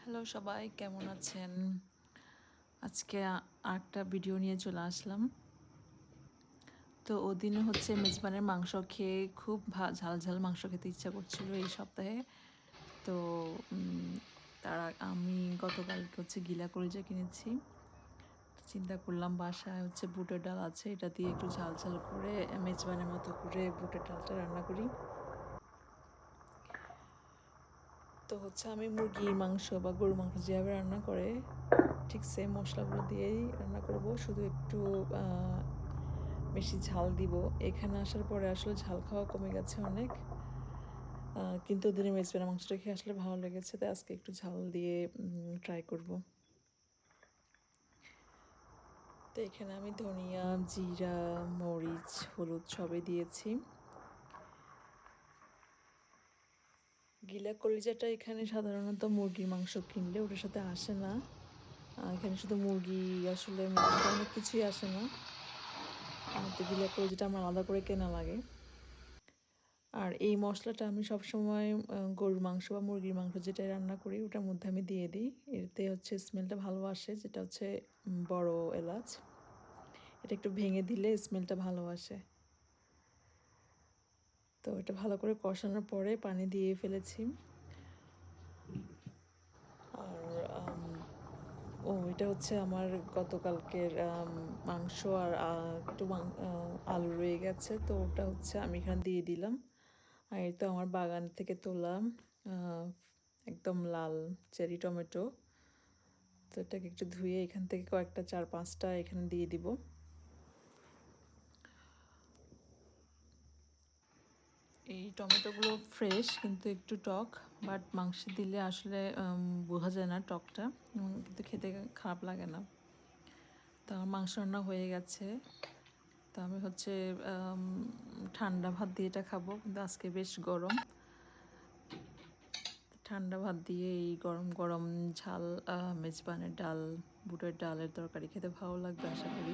Hello সবাই, কেমন আছেন? আজকে আরেকটা ভিডিও নিয়ে চলে আসলাম। তো ওদিনে হচ্ছে মেজবানের মাংস খেয়ে খুব ঝাল ঝাল মাংস খেতে ইচ্ছা করছিল এই সপ্তাহে। তো আমি গতকালকে হচ্ছে গিলা কলিজা কিনেছি। চিন্তা করলাম বাসায় হচ্ছে বুটের ডাল আছে, এটা দিয়ে একটু ঝাল ঝাল করে মেজবানের মতো করে বুটের ডালটা রান্না করি। তো হচ্ছে আমি মুরগির মাংস বা গরুর মাংস যেভাবে রান্না করে ঠিক সেম মশলাগুলো দিয়েই রান্না করব, শুধু একটু বেশি ঝাল দিব। এখানে আসার পরে আসলে ঝাল খাওয়া কমে গেছে অনেক, কিন্তু ওদিনে মেজবানের মাংসটা খেয়ে আসলে ভালো লেগেছে, তাই আজকে একটু ঝাল দিয়ে ট্রাই করব। তো এখানে আমি ধনিয়া, জিরা, মরিচ, হলুদ সবই দিয়েছি। গিলা কলিজাটা এখানে সাধারণত মুরগির মাংস কিনলে ওটার সাথে আসে না। এখানে শুধু মুরগি, আসলে মুরগির সাথে অনেক কিছুই আসে না। তো গিলা কলিজাটা আমার আলাদা করে কেনা লাগে। আর এই মশলাটা আমি সবসময় গরুর মাংস বা মুরগির মাংস যেটাই রান্না করি ওটার মধ্যে আমি দিয়ে দিই। এতে হচ্ছে স্মেলটা ভালো আসে, যেটা হচ্ছে বড় এলাচ। এটা একটু ভেঙে দিলে স্মেলটা ভালো আসে। তো এটা ভালো করে কষানোর পরে পানি দিয়ে ফেলেছি। আর এটা হচ্ছে আমার গতকালকের মাংস, আর একটু আলু রয়ে গেছে, তো ওটা হচ্ছে আমি এখানে দিয়ে দিলাম। আর এই তো আমার বাগান থেকে তোলা একদম লাল চেরি টমেটো। তো এটাকে একটু ধুয়ে এখান থেকে কয়েকটা 4-5টা এখানে দিয়ে দিব। এই টমেটোগুলো ফ্রেশ কিন্তু একটু টক, বাট মাংসে দিলে আসলে বোঝা যায় না টকটা, কিন্তু খেতে খারাপ লাগে না। তো আমার মাংস রান্না হয়ে গেছে। তো আমি হচ্ছে ঠান্ডা ভাত দিয়ে এটা খাবো, কিন্তু আজকে বেশ গরম। ঠান্ডা ভাত দিয়ে এই গরম গরম ঝাল মেজবানের ডাল, বুটের ডালের তরকারি খেতে ভালো লাগবে আশা করি।